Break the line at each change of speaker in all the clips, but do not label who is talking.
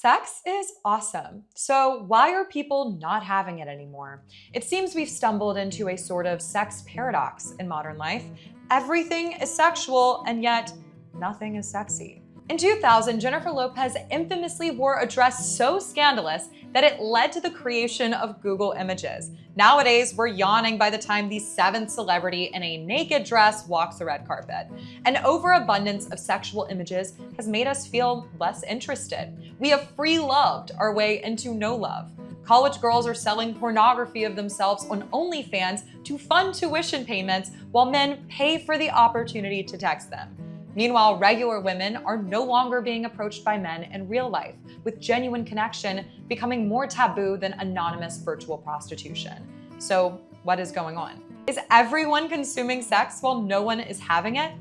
Sex is awesome. So why are people not having it anymore? It seems we've stumbled into a sort of sex paradox in modern life. Everything is sexual, and yet nothing is sexy. In 2000, Jennifer Lopez infamously wore a dress so scandalous that it led to the creation of Google Images. Nowadays, we're yawning by the time the seventh celebrity in a naked dress walks the red carpet. An overabundance of sexual images has made us feel less interested. We have free-loved our way into no love. College girls are selling pornography of themselves on OnlyFans to fund tuition payments, while men pay for the opportunity to text them. Meanwhile, regular women are no longer being approached by men in real life, with genuine connection becoming more taboo than anonymous virtual prostitution. So, what is going on? Is everyone consuming sex while no one is having it?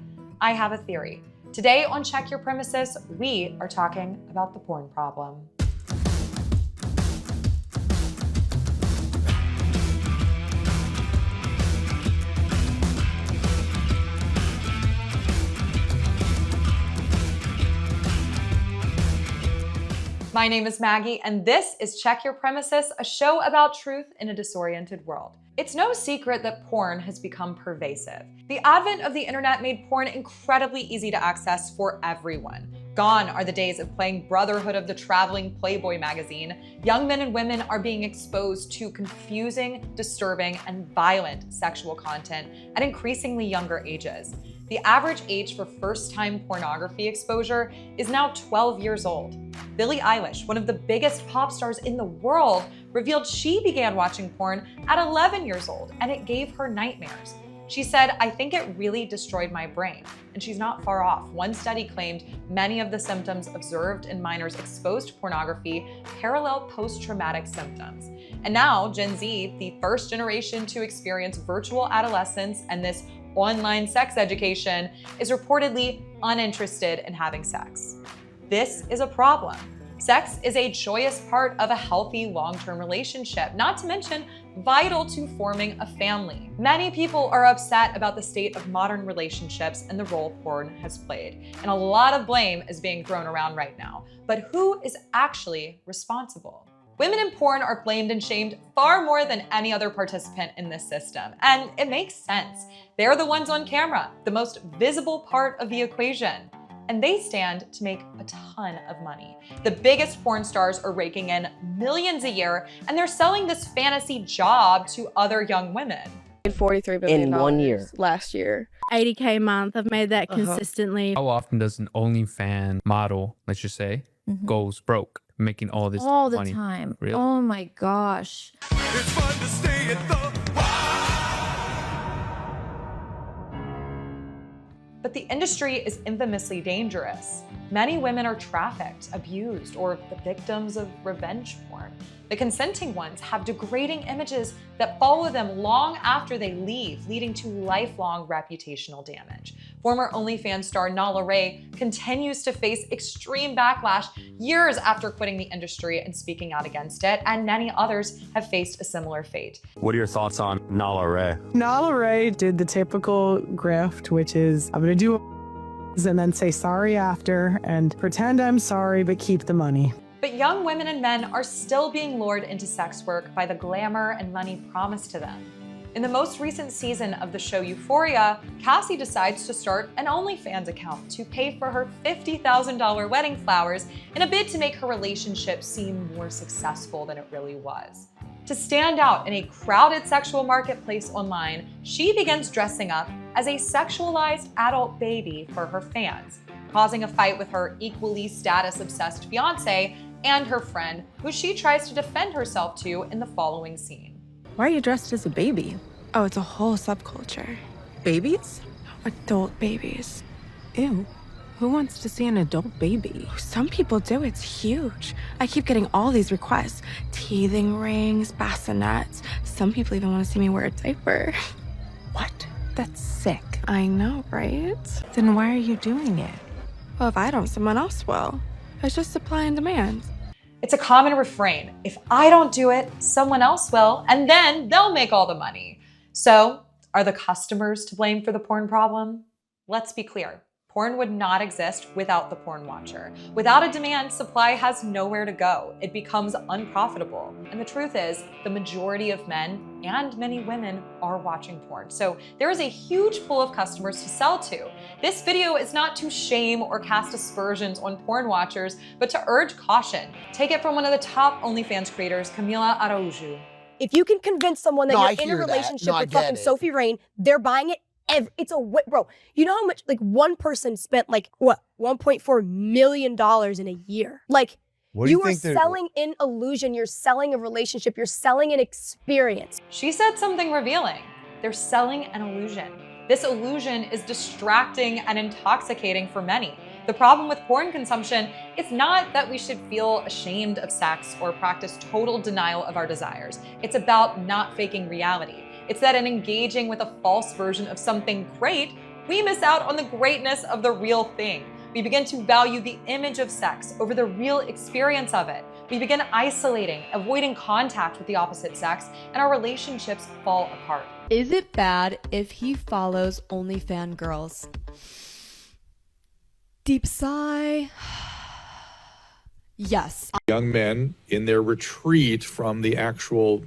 I have a theory. Today on Check Your Premises, we are talking about the porn problem. My name is Maggie, and this is Check Your Premises, a show about truth in a disoriented world. It's no secret that porn has become pervasive. The advent of the internet made porn incredibly easy to access for everyone. Gone are the days of playing Brotherhood of the Traveling Playboy magazine. Young men and women are being exposed to confusing, disturbing, and violent sexual content at increasingly younger ages. The average age for first-time pornography exposure is now 12 years old. Billie Eilish, one of the biggest pop stars in the world, revealed she began watching porn at 11 years old, and it gave her nightmares. She said, "I think it really destroyed my brain." And she's not far off. One study claimed many of the symptoms observed in minors exposed to pornography parallel post-traumatic symptoms. And now, Gen Z, the first generation to experience virtual adolescence and this online sex education, is reportedly uninterested in having sex. This is a problem. Sex is a joyous part of a healthy long-term relationship, not to mention vital to forming a family. Many people are upset about the state of modern relationships and the role porn has played, and a lot of blame is being thrown around right now. But who is actually responsible? Women in porn are blamed and shamed far more than any other participant in this system, and it makes sense. They're the ones on camera, the most visible part of the equation. And they stand to make a ton of money. The biggest porn stars are raking in millions a year, and they're selling this fantasy job to other young women.
$43 billion
in 1 year.
last year.
$80K a month. I've made that consistently.
How often does an OnlyFans model, let's just say, goes broke, making all this
all the
money?
time?
Really?
Oh my gosh.
It's fun to stay at the
But the industry is infamously dangerous. Many women are trafficked, abused, or the victims of revenge porn. The consenting ones have degrading images that follow them long after they leave, leading to lifelong reputational damage. Former OnlyFans star Nala Ray continues to face extreme backlash years after quitting the industry and speaking out against it, and many others have faced a similar fate.
What are your thoughts on Nala Ray?
Nala Ray did the typical grift, which is I'm going to do and then say sorry after and pretend I'm sorry, but keep the money.
But young women and men are still being lured into sex work by the glamour and money promised to them. In the most recent season of the show Euphoria, Cassie decides to start an OnlyFans account to pay for her $50,000 wedding flowers in a bid to make her relationship seem more successful than it really was. To stand out in a crowded sexual marketplace online, she begins dressing up as a sexualized adult baby for her fans, causing a fight with her equally status-obsessed fiance and her friend, who she tries to defend herself to in the following scene.
Why are you dressed as a baby?
Oh, it's a whole subculture. Babies? Adult babies.
Ew. Who wants to see an adult baby?
Some people do. It's huge. I keep getting all these requests. Teething rings, bassinets. Some people even want to see me wear a diaper.
What? That's sick.
I know, right?
Then why are you doing it?
Well, if I don't, someone else will. It's just supply and demand.
It's a common refrain. If I don't do it, someone else will, and then they'll make all the money. So, are the customers to blame for the porn problem? Let's be clear. porn would not exist without the porn watcher. Without a demand, supply has nowhere to go. It becomes unprofitable. And the truth is, the majority of men and many women are watching porn. So there is a huge pool of customers to sell to. This video is not to shame or cast aspersions on porn watchers, but to urge caution. Take it from one of the top OnlyFans creators, Camila Araújo.
If you can convince someone that
No, I
you're in a
hear that.
relationship
No, I
with
get
fucking
it.
Sophie Rain, they're buying it. It's bro. You know how much like one person spent like what $1.4 million in a year? Like you are selling an illusion. You're selling a relationship. You're selling an experience.
She said something revealing. They're selling an illusion. This illusion is distracting and intoxicating for many. The problem with porn consumption is not that we should feel ashamed of sex or practice total denial of our desires. It's about not faking reality. It's that in engaging with a false version of something great, we miss out on the greatness of the real thing. We begin to value the image of sex over the real experience of it. We begin isolating, avoiding contact with the opposite sex, and our relationships fall apart.
Is it bad if he follows OnlyFans girls? Deep sigh. Yes.
Young men in their retreat from the actual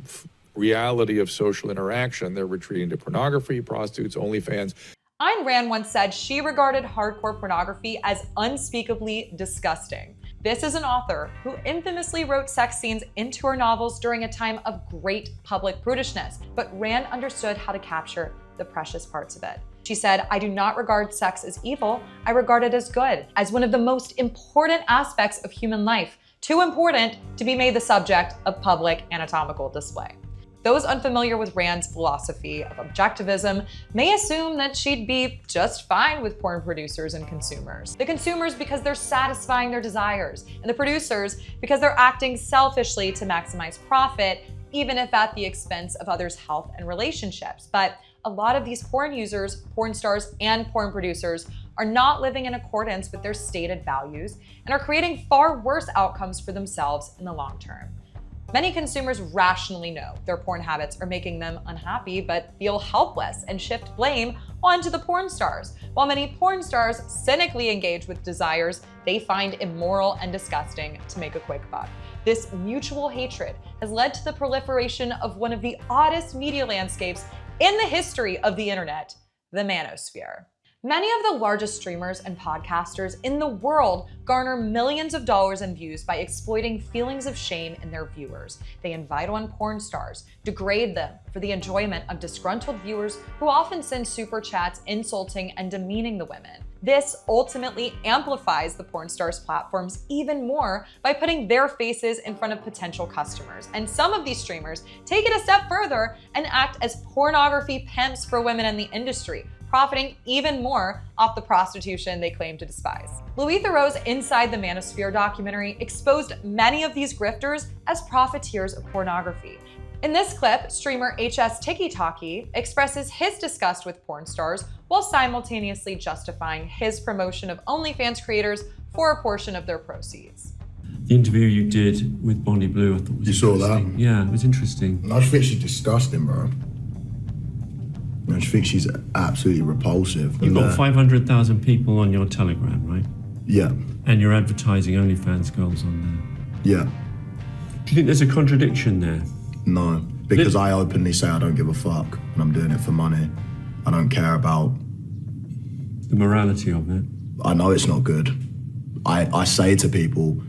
reality of social interaction, they're retreating to pornography, prostitutes, OnlyFans.
Ayn Rand once said she regarded hardcore pornography as unspeakably disgusting. This is an author who infamously wrote sex scenes into her novels during a time of great public prudishness, but Rand understood how to capture the precious parts of it. She said, "I do not regard sex as evil, I regard it as good, as one of the most important aspects of human life, too important to be made the subject of public anatomical display." Those unfamiliar with Rand's philosophy of objectivism may assume that she'd be just fine with porn producers and consumers. The consumers because they're satisfying their desires, and the producers because they're acting selfishly to maximize profit, even if at the expense of others' health and relationships. But a lot of these porn users, porn stars, and porn producers are not living in accordance with their stated values and are creating far worse outcomes for themselves in the long term. Many consumers rationally know their porn habits are making them unhappy, but feel helpless and shift blame onto the porn stars, while many porn stars cynically engage with desires they find immoral and disgusting to make a quick buck. This mutual hatred has led to the proliferation of one of the oddest media landscapes in the history of the internet, the manosphere. Many of the largest streamers and podcasters in the world garner millions of dollars in views by exploiting feelings of shame in their viewers. They invite on porn stars, degrade them for the enjoyment of disgruntled viewers who often send super chats insulting and demeaning the women. This ultimately amplifies the porn stars' platforms even more by putting their faces in front of potential customers. And some of these streamers take it a step further and act as pornography pimps for women in the industry, profiting even more off the prostitution they claim to despise. Louis Theroux's Inside the Manosphere documentary exposed many of these grifters as profiteers of pornography. In this clip, streamer HS Tiki expresses his disgust with porn stars while simultaneously justifying his promotion of OnlyFans creators for a portion of their proceeds.
The interview you did with Bonnie Blue, I thought was
You saw
interesting.
that?
Yeah, it was interesting.
I just think she's disgusting, bro. I just think she's absolutely repulsive.
You've got 500,000 people on your Telegram, right?
Yeah,
And you're advertising OnlyFans girls on
yeah,
there. Do you think there's a contradiction there?
no. Because I openly say I don't give a fuck and I'm doing it for money. I don't care about,
The morality of it?
I know it's not good. I say to people,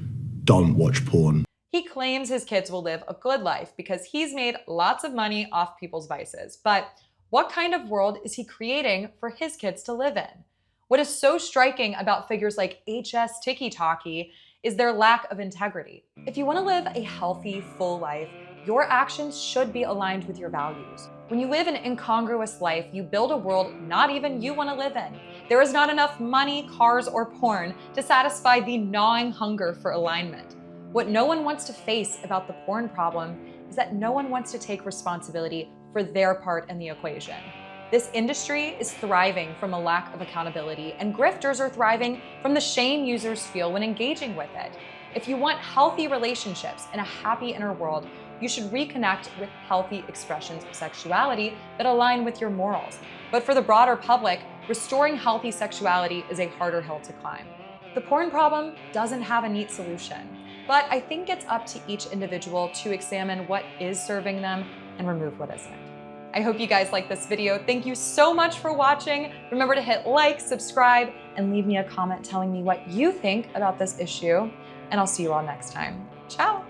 don't watch porn.
He claims his kids will live a good life because he's made lots of money off people's vices. But what kind of world is he creating for his kids to live in? What is so striking about figures like HS Tiki is their lack of integrity. If you want to live a healthy, full life, your actions should be aligned with your values. When you live an incongruous life, you build a world not even you want to live in. There is not enough money, cars, or porn to satisfy the gnawing hunger for alignment. What no one wants to face about the porn problem is that no one wants to take responsibility for their part in the equation. This industry is thriving from a lack of accountability, and grifters are thriving from the shame users feel when engaging with it. If you want healthy relationships and a happy inner world, you should reconnect with healthy expressions of sexuality that align with your morals. But for the broader public, restoring healthy sexuality is a harder hill to climb. The porn problem doesn't have a neat solution, but I think it's up to each individual to examine what is serving them and remove what isn't. I hope you guys like this video. Thank you so much for watching. Remember to hit like, subscribe, and leave me a comment telling me what you think about this issue. And I'll see you all next time. Ciao.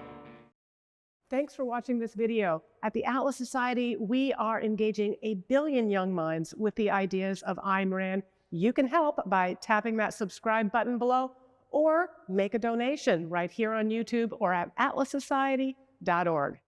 Thanks for watching this video. At the Atlas Society, we are engaging 1 billion young minds with the ideas of Ayn Rand. You can help by tapping that subscribe button below or make a donation right here on YouTube or at atlassociety.org.